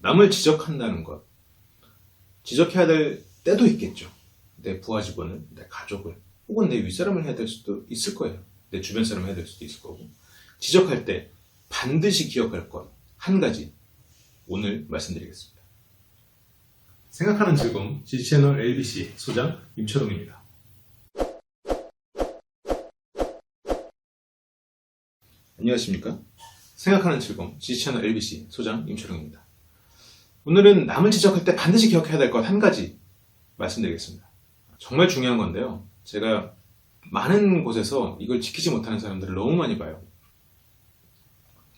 남을 지적한다는 것. 지적해야 될 때도 있겠죠. 내 부하 직원을, 내 가족을, 혹은 내 윗사람을 해야 될 수도 있을 거예요. 내 주변 사람을 해야 될 수도 있을 거고. 지적할 때 반드시 기억할 것 한 가지 오늘 말씀드리겠습니다. 생각하는 즐거움 G채널 LBC 소장 임철웅입니다. 안녕하십니까? 생각하는 즐거움 G채널 LBC 소장 임철웅입니다. 오늘은 남을 지적할 때 반드시 기억해야 될 것 한 가지 말씀드리겠습니다. 정말 중요한 건데요. 제가 많은 곳에서 이걸 지키지 못하는 사람들을 너무 많이 봐요.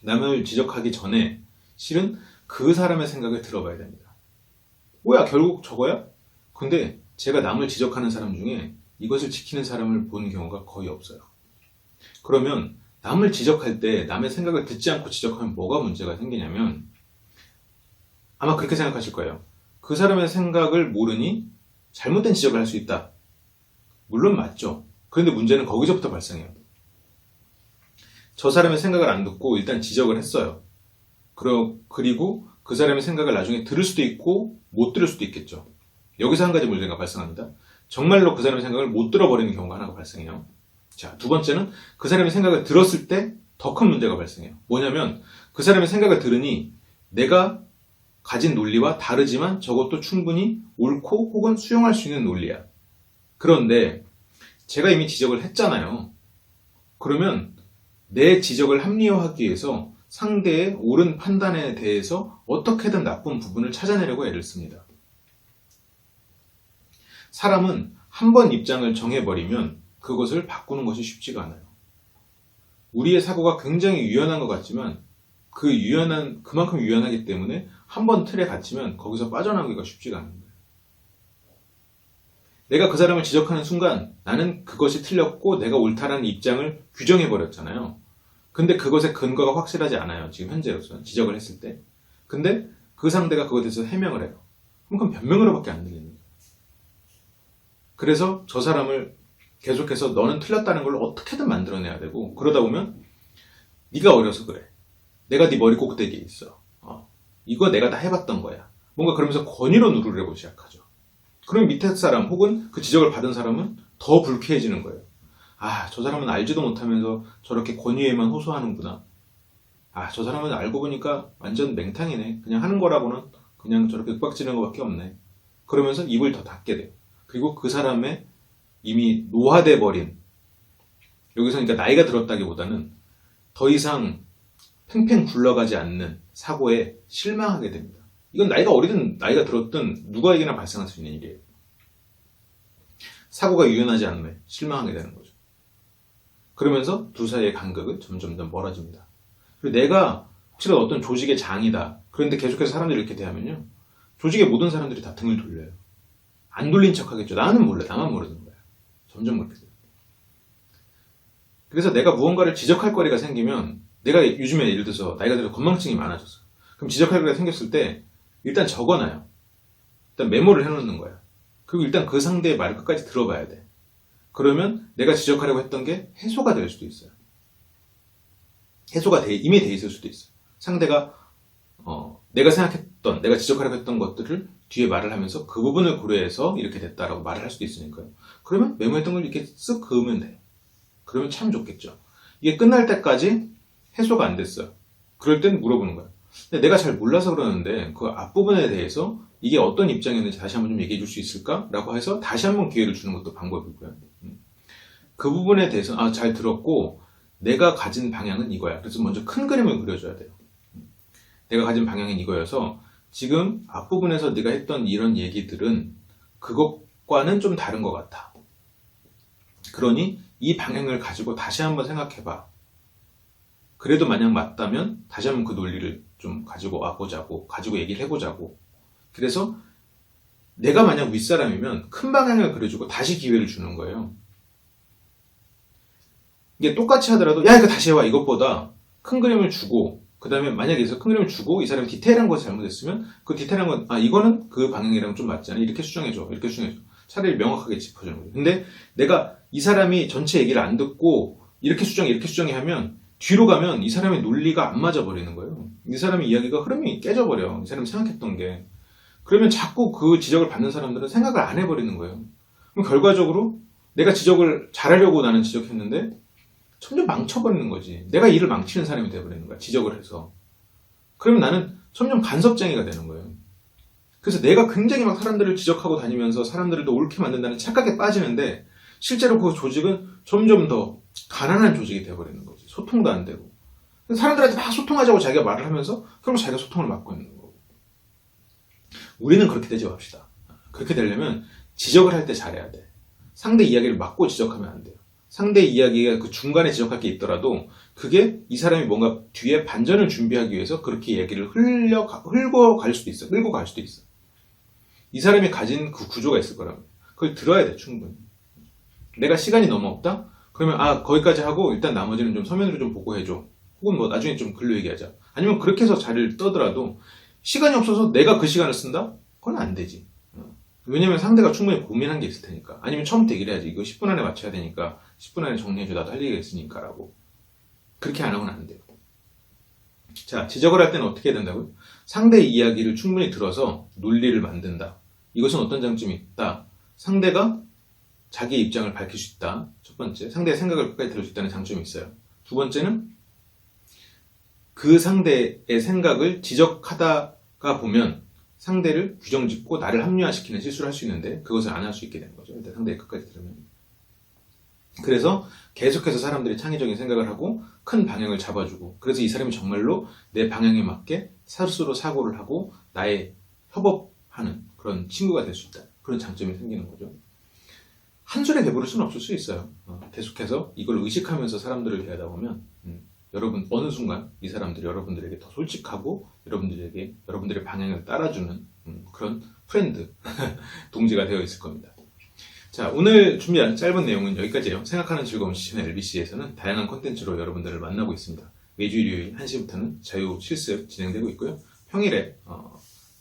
남을 지적하기 전에 실은 그 사람의 생각을 들어봐야 됩니다. 뭐야, 결국 저거야? 근데 제가 남을 지적하는 사람 중에 이것을 지키는 사람을 본 경우가 거의 없어요. 그러면 남을 지적할 때 남의 생각을 듣지 않고 지적하면 뭐가 문제가 생기냐면, 아마 그렇게 생각하실 거예요. 그 사람의 생각을 모르니 잘못된 지적을 할 수 있다. 물론 맞죠. 그런데 문제는 거기서부터 발생해요. 저 사람의 생각을 안 듣고 일단 지적을 했어요. 그리고 그 사람의 생각을 나중에 들을 수도 있고 못 들을 수도 있겠죠. 여기서 한 가지 문제가 발생합니다. 정말로 그 사람의 생각을 못 들어버리는 경우가 하나가 발생해요. 자, 두 번째는 그 사람의 생각을 들었을 때 더 큰 문제가 발생해요. 뭐냐면 그 사람의 생각을 들으니 내가 가진 논리와 다르지만 저것도 충분히 옳고 혹은 수용할 수 있는 논리야. 그런데 제가 이미 지적을 했잖아요. 그러면 내 지적을 합리화하기 위해서 상대의 옳은 판단에 대해서 어떻게든 나쁜 부분을 찾아내려고 애를 씁니다. 사람은 한 번 입장을 정해버리면 그것을 바꾸는 것이 쉽지가 않아요. 우리의 사고가 굉장히 유연한 것 같지만 그만큼 유연하기 때문에 한 번 틀에 갇히면 거기서 빠져나오기가 쉽지가 않은 거예요. 내가 그 사람을 지적하는 순간 나는 그것이 틀렸고 내가 옳다라는 입장을 규정해버렸잖아요. 근데 그것의 근거가 확실하지 않아요. 지금 현재로서는 지적을 했을 때. 근데 그 상대가 그것에 대해서 해명을 해요. 그럼 변명으로밖에 안 들리는 거예요. 그래서 저 사람을 계속해서 너는 틀렸다는 걸 어떻게든 만들어내야 되고, 그러다 보면 네가 어려서 그래. 내가 네 머리 꼭대기에 있어. 이거 내가 다 해봤던 거야. 뭔가 그러면서 권위로 누르려고 시작하죠. 그럼 밑에 사람 혹은 그 지적을 받은 사람은 더 불쾌해지는 거예요. 아, 저 사람은 알지도 못하면서 저렇게 권위에만 호소하는구나. 아, 저 사람은 알고 보니까 완전 맹탕이네. 그냥 하는 거라고는 그냥 저렇게 윽박지르는 것밖에 없네. 그러면서 입을 더 닫게 돼요. 그리고 그 사람의 이미 노화돼 버린, 여기서 그러니까 나이가 들었다기보다는 더 이상 팽팽 굴러가지 않는 사고에 실망하게 됩니다. 이건 나이가 어리든 나이가 들었든 누구에게나 발생할 수 있는 일이에요. 사고가 유연하지 않음에 실망하게 되는 거죠. 그러면서 두 사이의 간극은 점점 더 멀어집니다. 그리고 내가 혹시라도 어떤 조직의 장이다. 그런데 계속해서 사람들이 이렇게 대하면요, 조직의 모든 사람들이 다 등을 돌려요. 안 돌린 척 하겠죠. 나는 몰라. 나만 모르는 거야. 점점 그렇게 돼요. 그래서 내가 무언가를 지적할 거리가 생기면, 내가 요즘에 예를 들어서 나이가 들어서 건망증이 많아졌어. 그럼 지적할 거리가 생겼을 때 일단 적어놔요. 일단 메모를 해놓는 거야. 그리고 일단 그 상대의 말을 끝까지 들어봐야 돼. 그러면 내가 지적하려고 했던 게 해소가 될 수도 있어요. 해소가 이미 돼 있을 수도 있어요. 상대가 내가 생각했던, 내가 지적하려고 했던 것들을 뒤에 말을 하면서 그 부분을 고려해서 이렇게 됐다라고 말을 할 수도 있으니까요. 그러면 메모했던 걸 이렇게 쓱 그으면 돼요. 그러면 참 좋겠죠. 이게 끝날 때까지 해소가 안 됐어요. 그럴 땐 물어보는 거예요. 근데 내가 잘 몰라서 그러는데 그 앞부분에 대해서 이게 어떤 입장이었는지 다시 한번 좀 얘기해 줄 수 있을까? 라고 해서 다시 한번 기회를 주는 것도 방법이고요. 그 부분에 대해서 잘 들었고 내가 가진 방향은 이거야. 그래서 먼저 큰 그림을 그려줘야 돼요. 내가 가진 방향은 이거여서 지금 앞부분에서 네가 했던 이런 얘기들은 그것과는 좀 다른 것 같아. 그러니 이 방향을 가지고 다시 한번 생각해봐. 그래도 만약 맞다면 다시 한번 그 논리를 좀 가지고 와보자고, 가지고 얘기를 해보자고. 그래서 내가 만약 윗사람이면 큰 방향을 그려주고 다시 기회를 주는 거예요. 이게 똑같이 하더라도 야, 이거 다시 해와. 이것보다 큰 그림을 주고, 그 다음에 만약에 큰 그림을 주고 이 사람이 디테일한 것을 잘못했으면 그 디테일한 건 이거는 그 방향이랑 좀 맞지 않아? 이렇게 수정해줘. 이렇게 수정해줘. 차라리 명확하게 짚어주는 거예요. 근데 내가 이 사람이 전체 얘기를 안 듣고 이렇게 수정해 하면 뒤로 가면 이 사람의 논리가 안 맞아버리는 거예요. 이 사람의 이야기가 흐름이 깨져버려. 이 사람이 생각했던 게. 그러면 자꾸 그 지적을 받는 사람들은 생각을 안 해버리는 거예요. 그럼 결과적으로 내가 지적을 잘하려고 나는 지적했는데 점점 망쳐버리는 거지. 내가 일을 망치는 사람이 돼버리는 거야. 지적을 해서. 그러면 나는 점점 간섭쟁이가 되는 거예요. 그래서 내가 굉장히 막 사람들을 지적하고 다니면서 사람들을 더 옳게 만든다는 착각에 빠지는데 실제로 그 조직은 점점 더 가난한 조직이 돼버리는 거지. 소통도 안 되고. 사람들한테 막 소통하자고 자기가 말을 하면서 결국 자기가 소통을 막고 있는 거고. 우리는 그렇게 되지 맙시다. 그렇게 되려면 지적을 할 때 잘해야 돼. 상대 이야기를 막고 지적하면 안 돼요. 상대 이야기가 그 중간에 지적할 게 있더라도 그게 이 사람이 뭔가 뒤에 반전을 준비하기 위해서 그렇게 얘기를 흘고 갈 수도 있어. 끌고 갈 수도 있어. 이 사람이 가진 그 구조가 있을 거라고. 그걸 들어야 돼, 충분히. 내가 시간이 너무 없다? 그러면 거기까지 하고 일단 나머지는 좀 서면으로 좀 보고해줘. 혹은 뭐 나중에 좀 글로 얘기하자. 아니면 그렇게 해서 자리를 떠더라도 시간이 없어서 내가 그 시간을 쓴다? 그건 안 되지. 왜냐면 상대가 충분히 고민한 게 있을 테니까. 아니면 처음부터 얘기를 해야지. 이거 10분 안에 맞춰야 되니까 10분 안에 정리해줘. 나도 할 얘기가 있으니까 라고. 그렇게 안 하고는 안 돼요. 자, 지적을 할 때는 어떻게 해야 된다고요? 상대의 이야기를 충분히 들어서 논리를 만든다. 이것은 어떤 장점이 있다. 상대가 자기의 입장을 밝힐 수 있다. 첫 번째, 상대의 생각을 끝까지 들을 수 있다는 장점이 있어요. 두 번째는 그 상대의 생각을 지적하다가 보면 상대를 규정짓고 나를 합리화시키는 실수를 할 수 있는데 그것을 안 할 수 있게 되는 거죠. 일단 상대의 끝까지 들으면. 그래서 계속해서 사람들이 창의적인 생각을 하고 큰 방향을 잡아주고 그래서 이 사람이 정말로 내 방향에 맞게 스스로 사고를 하고 나의 협업하는 그런 친구가 될 수 있다. 그런 장점이 생기는 거죠. 한술에 배부를 수는 없을 수 있어요. 계속해서 이걸 의식하면서 사람들을 대하다 보면 여러분 어느 순간 이 사람들이 여러분들에게 더 솔직하고 여러분들의 방향을 따라주는 그런 프렌드, 동지가 되어 있을 겁니다. 자, 오늘 준비한 짧은 내용은 여기까지예요. 생각하는 즐거움 시즌 LBC에서는 다양한 콘텐츠로 여러분들을 만나고 있습니다. 매주 일요일 1시부터는 자유 실습 진행되고 있고요. 평일에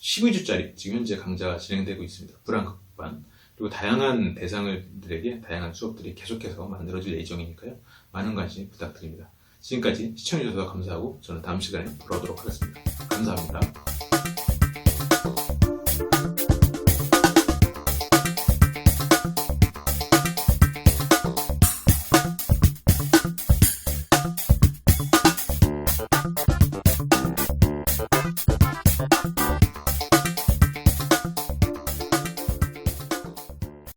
12주짜리 지금 현재 강좌가 진행되고 있습니다. 불안극반. 그리고 다양한 대상들에게 다양한 수업들이 계속해서 만들어질 예정이니까요. 많은 관심 부탁드립니다. 지금까지 시청해주셔서 감사하고 저는 다음 시간에 돌아오도록 하겠습니다. 감사합니다.